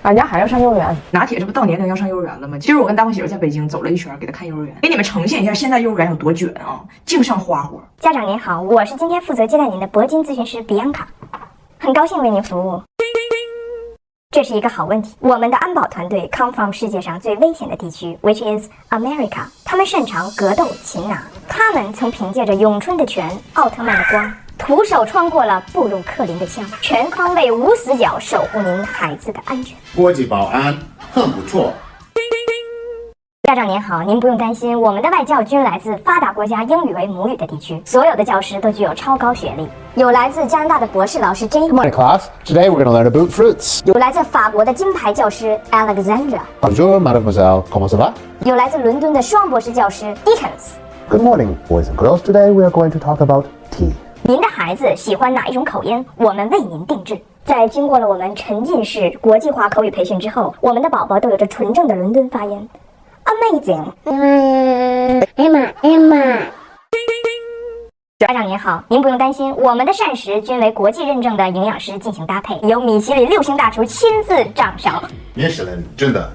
俺家孩子上幼儿园。拿铁这不到年龄要上幼儿园了吗？今儿我跟大胖媳妇在北京走了一圈，给他看幼儿园，给你们呈现一下现在幼儿园有多卷啊，净上花活。家长您好，我是今天负责接待您的铂金咨询师比安卡，很高兴为您服务。这是一个好问题。我们的安保团队 come from 世界上最危险的地区 ，which is America。他们擅长格斗、擒拿。他们曾凭借着咏春的拳、奥特曼的光，徒手穿过了布鲁克林的枪，全方位无死角守护您孩子的安全。国际保安很不错。家长您好，您不用担心，我们的外教均来自发达国家英语为母语的地区，所有的教师都具有超高学历，有来自加拿大的博士老师 Jay， Good morning, class. Today we're going to learn about fruits. 有来自法国的金牌教师 Alexandra， Bonjour, mademoiselle. Comment ça va? 有来自伦敦的双博士教师 Dickens。 Good morning, boys and girls. Today we are going to talk about tea. 您的孩子喜欢哪一种口音？我们为您定制。在经过了我们沉浸式国际化口语培训之后，我们的宝宝都有着纯正的伦敦发音。Amazing。Emma。家长您好，您不用担心，我们的膳食均为国际认证的营养师进行搭配，由米其林6星大厨亲自掌勺。米其林真的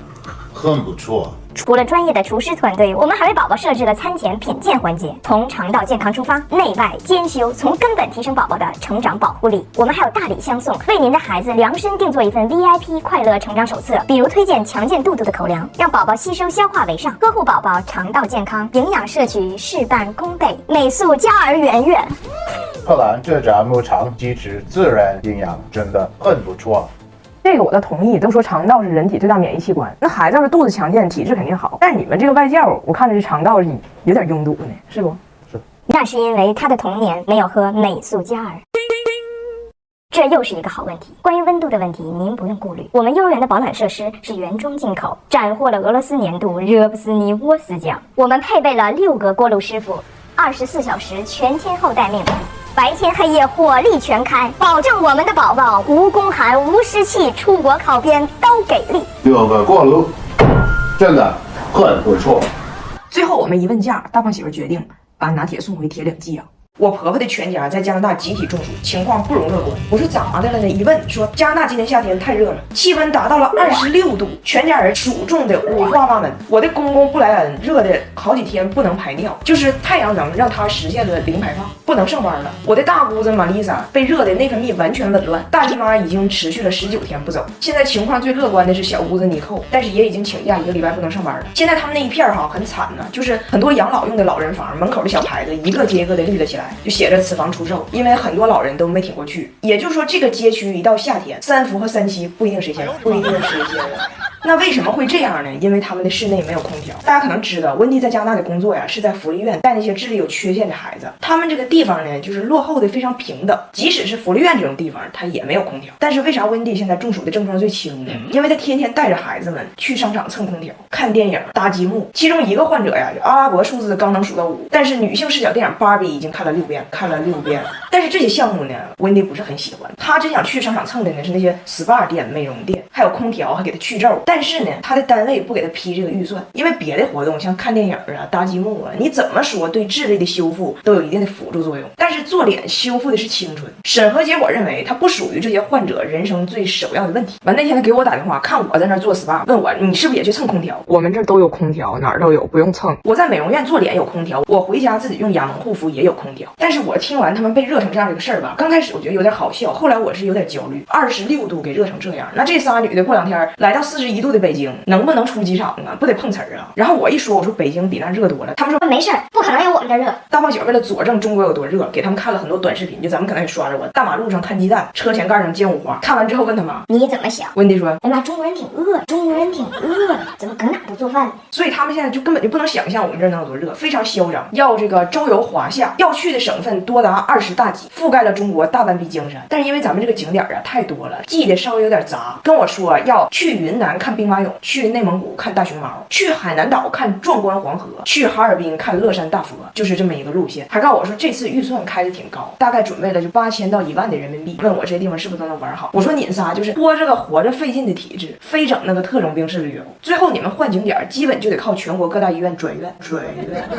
很不错。除了专业的厨师团队，我们还为宝宝设置了餐前品鉴环节，从肠道健康出发，内外兼修，从根本提升宝宝的成长保护力。我们还有大礼相送，为您的孩子量身定做一份 VIP 快乐成长手册，比如推荐强健肚肚的口粮，让宝宝吸收消化为上，呵护宝宝肠道健康，营养摄取事半功倍，美素佳儿圆圆。荷兰这家牧场鸡翅自然营养真的很不错。这个我倒同意，都说肠道是人体最大免疫器官，那孩子要是肚子强健，体质肯定好。但是你们这个外教，我看着这肠道是有点拥堵呢，是不？是。那是因为他的童年没有喝美素佳儿。这又是一个好问题。关于温度的问题，您不用顾虑，我们幼儿园的保暖设施是原装进口，斩获了俄罗斯年度热布斯尼沃斯奖。我们配备了6个锅炉师傅，24小时全天候待命。白天黑夜火力全开，保证我们的宝宝无宫寒无湿气，出国考编都给力。6个锅炉真的很不错。最后我们一问价，大胖媳妇决定把拿铁送回铁岭寄养。我婆婆的全家在加拿大集体中暑，情况不容乐观。我说咋的了呢？一问说加拿大今年夏天太热了，气温达到了26度，全家人暑中的五花八门。我的公公布莱恩热的好几天不能排尿，就是太阳能让他实现了零排放，不能上班了。我的大姑子玛丽莎被热的内分泌完全紊乱，大姨妈已经持续了19天不走。现在情况最乐观的是小姑子妮蔻，但是也已经请假1个礼拜不能上班了。现在他们那一片很惨呢，就是很多养老用的老人房门口的小牌子一个接一个的立了起来，就写着此房出售，因为很多老人都没挺过去。也就是说，这个街区一到夏天，3伏和3七不一定谁先来，不一定谁先来。那为什么会这样呢？因为他们的室内没有空调。大家可能知道，温蒂在加拿大的工作呀，是在福利院带那些智力有缺陷的孩子。他们这个地方呢，就是落后的非常平等，即使是福利院这种地方，它也没有空调。但是为啥温蒂现在中暑的症状最轻呢？因为他天天带着孩子们去商场蹭空调、看电影、搭积木。其中一个患者呀，阿拉伯数字刚能数到5，但是女性视角电影《芭比》已经看了6遍，看了6遍。但是这些项目呢，温蒂不是很喜欢。他真想去商场蹭的呢是那些 SPA 店、美容店，还有空调，还给他去皱。但是呢，他的单位不给他批这个预算，因为别的活动像看电影啊、搭积木啊，你怎么说对智力的修复都有一定的辅助作用。但是做脸修复的是青春，审核结果认为他不属于这些患者人生最首要的问题。完那天他给我打电话，看我在那做 SPA， 问我你是不是也去蹭空调？我们这儿都有空调，哪儿都有，不用蹭。我在美容院做脸有空调，我回家自己用雅萌护肤也有空调。但是我听完他们被热成这样这个事儿吧，刚开始我觉得有点好笑，后来我是有点焦虑。26度给热成这样，那这仨女的过2天来到41度的北京，能不能出机场啊？不得碰瓷儿啊！然后我一说，我说北京比那热多了，他们说没事儿，不可能有我们这热。大胖媳妇为了佐证中国有多热，给他们看了很多短视频，就咱们可能也刷着过，大马路上摊鸡蛋，车前盖上煎五花。看完之后问他妈你怎么想？温迪说哎妈，中国人挺饿，中国人挺饿的，怎么搁哪都做饭呢？所以他们现在就根本就不能想象我们这儿能有多热，非常嚣张，要这个周游华夏，要去的省份多达20大几，覆盖了中国大半壁江山。但是因为咱们这个景点啊太多了，记得稍微有点杂，跟我说要去云南看兵马俑，去内蒙古看大熊猫，去海南岛看壮观黄河，去哈尔滨看乐山大佛，就是这么一个路线。还告诉我说这次预算开的挺高，大概准备了就8000到1万的人民币，问我这些地方是不是都能玩好。我说你们仨就是拖这个活着费劲的体质，非整那个特种兵式旅游，最后你们换景点基本就得靠全国各大医院转院。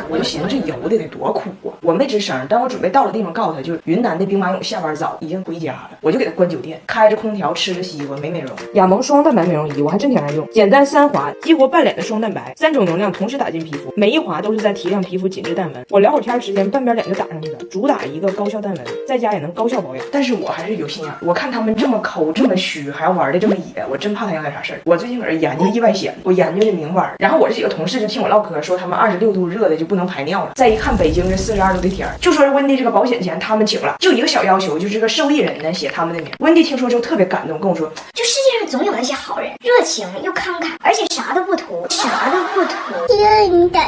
我就寻思这游的得多苦啊！我没吱声，但我准备到了地方告诉他，就是云南的兵马俑下班早，已经回家了。我就给他关酒店，开着空调，吃着西瓜，没美容。呀雅萌双蛋白美容仪我还真挺爱用，简单3滑，激活半脸的双蛋白，3种能量同时打进皮肤，每一滑都是在提亮皮肤紧致淡纹。我聊会儿天时间，半边脸就打上去了，主打一个高效淡纹，在家也能高效保养。但是我还是有心眼，我看他们这么抠这么虚，还要玩的这么野，我真怕他有点啥事儿。我最近搁这研究意外险，我研究的明白。然后我这几个同事就听我唠嗑，说他们26度热的就不能排尿了。再一看北京这42度的天，就说是温蒂这个保险钱他们请了，就一个小要求，就是这个受益人呢写他们的名。温蒂听说之后特别感动，跟我说，就世界上总有那些好人，热情又慷慨，而且啥都不图，啥都不图。因为你得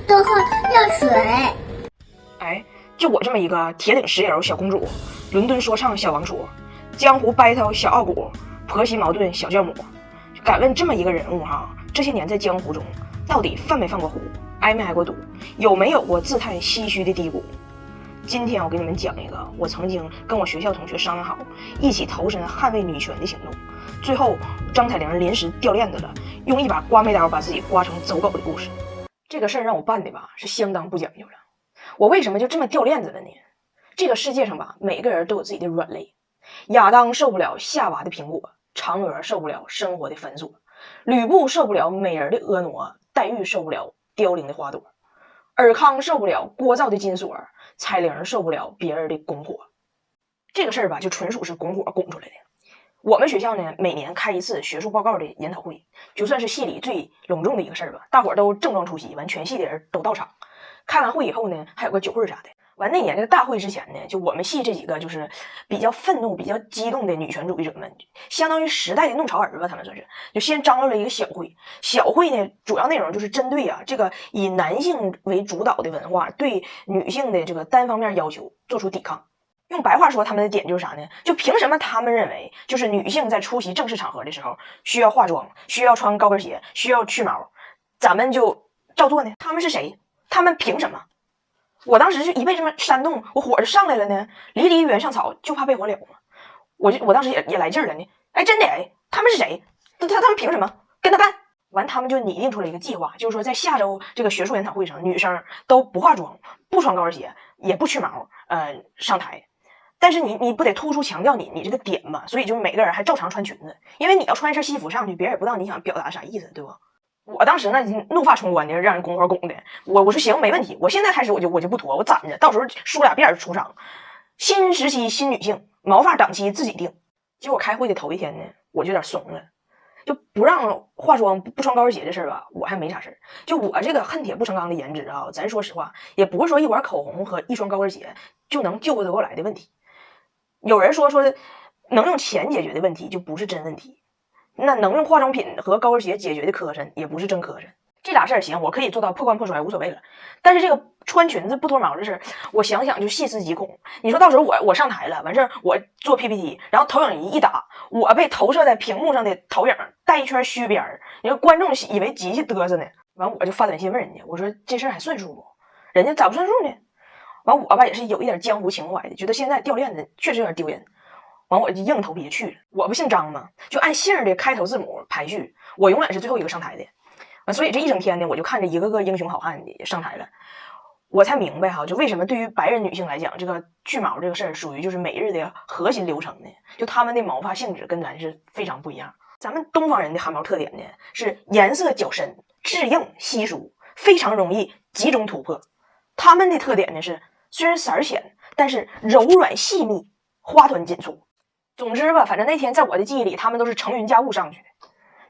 多喝热水。哎，就我这么一个铁岭石油小公主，伦敦说唱小王叔，江湖 battle 小傲骨，婆媳矛盾小教母，敢问这么一个人物哈，这些年在江湖中到底犯没犯过虎，挨没挨过赌，有没有过自叹唏嘘的低谷？今天我给你们讲一个我曾经跟我学校同学商量好一起投身捍卫女权的行动，最后张彩玲临时掉链子了，用一把刮眉刀把自己刮成走狗的故事。这个事儿让我办的吧是相当不讲究了。我为什么就这么掉链子了呢？这个世界上吧，每个人都有自己的软肋。亚当受不了夏娃的苹果，嫦娥受不了生活的繁琐，吕布受不了美人的婀娜，黛玉受不了凋零的花朵，尔康受不了聒噪的金锁，彩玲受不了别人的拱火。这个事儿吧，就纯属是拱火拱出来的。我们学校呢，每年开一次学术报告的研讨会，就算是系里最隆重的一个事儿吧，大伙儿都郑重出席，完全系的人都到场。开完会以后呢，还有个酒会啥的。完那年这个大会之前呢，就我们系这几个就是比较愤怒、比较激动的女权主义者们，相当于时代的弄潮儿吧，他们算是就先张罗了一个小会。小会呢，主要内容就是针对这个以男性为主导的文化对女性的这个单方面要求做出抵抗。用白话说，他们的点就是啥呢？就凭什么他们认为就是女性在出席正式场合的时候需要化妆、需要穿高跟鞋、需要去毛，咱们就照做呢？他们是谁？他们凭什么？我当时就一被这么煽动，我火就上来了呢。离离原上草，就怕被火燎嘛。我当时也来劲儿了呢。哎，真的哎，他们是谁？他们凭什么跟他干？完，他们就拟定出了一个计划，就是说在下周这个学术研讨会上，女生都不化妆、不穿高跟鞋、也不去毛，上台。但是你不得突出强调你这个点嘛？所以就每个人还照常穿裙子，因为你要穿一身西服上去，别人也不知道你想表达啥意思，对不？我当时那怒发冲冠的，让人拱火拱的。我说行，没问题，我现在开始我就不脱，我攒着，到时候梳俩辫出场。新时期新女性，毛发档期自己定。结果开会的头一天呢，我就有点怂了，就不让化妆、不穿高跟鞋的事儿吧，我还没啥事儿。就我这个恨铁不成钢的颜值啊，咱说实话，也不是说一管口红和一双高跟鞋就能救得过来的问题。有人说能用钱解决的问题就不是真问题。那能用化妆品和高跟鞋解决的磕碜也不是真磕碜。这俩事儿行，我可以做到破罐破摔无所谓了。但是这个穿裙子不脱毛的事儿，我想想就细思极恐。你说到时候我上台了，完事儿我做 PPT， 然后投影仪一打，我被投射在屏幕上的投影带一圈虚边儿，你说观众以为机器嘚瑟呢。完我就发短信问人家，我说这事儿还算数不？人家咋不算数呢？完我吧也是有一点江湖情怀的，觉得现在掉链子确实有点丢人。完我就硬头皮去了。我不姓张吗？就按姓的开头字母排序，我永远是最后一个上台的。完，所以这一整天呢，我就看着一个个英雄好汉的上台了，我才明白哈，就为什么对于白人女性来讲，这个去毛这个事儿属于就是每日的核心流程呢？就他们的毛发性质跟咱是非常不一样。咱们东方人的汗毛特点呢是颜色较深、质硬稀疏，非常容易集中突破。他们的特点呢是虽然色儿浅，但是柔软细密，花团锦簇。总之吧，反正那天在我的记忆里，他们都是乘云驾雾上去的。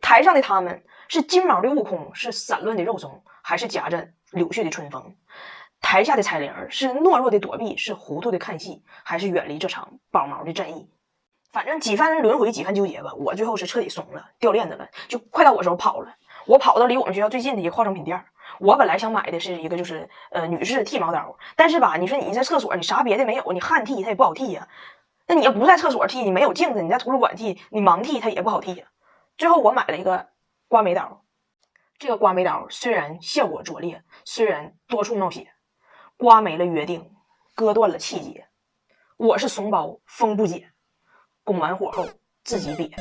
台上的他们是金毛的悟空，是散乱的肉松，还是夹着柳絮的春风？台下的彩铃是懦弱的躲避，是糊涂的看戏，还是远离这场宝毛的战役？反正几番轮回，几番纠结吧，我最后是彻底怂了，掉链子了，就快到我时候跑了。我跑到离我们学校最近的一个化妆品店，我本来想买的是一个就是女士剃毛刀，但是吧，你说你在厕所你啥别的没有，你汗剃它也不好剃呀。那你要不在厕所剃，你没有镜子，你在图书馆剃，你盲剃它也不好剃呀。最后我买了一个刮眉刀，这个刮眉刀虽然效果拙劣，虽然多处冒血，刮没了约定，割断了气节。我是怂包，风不解，拱完火后自己瘪。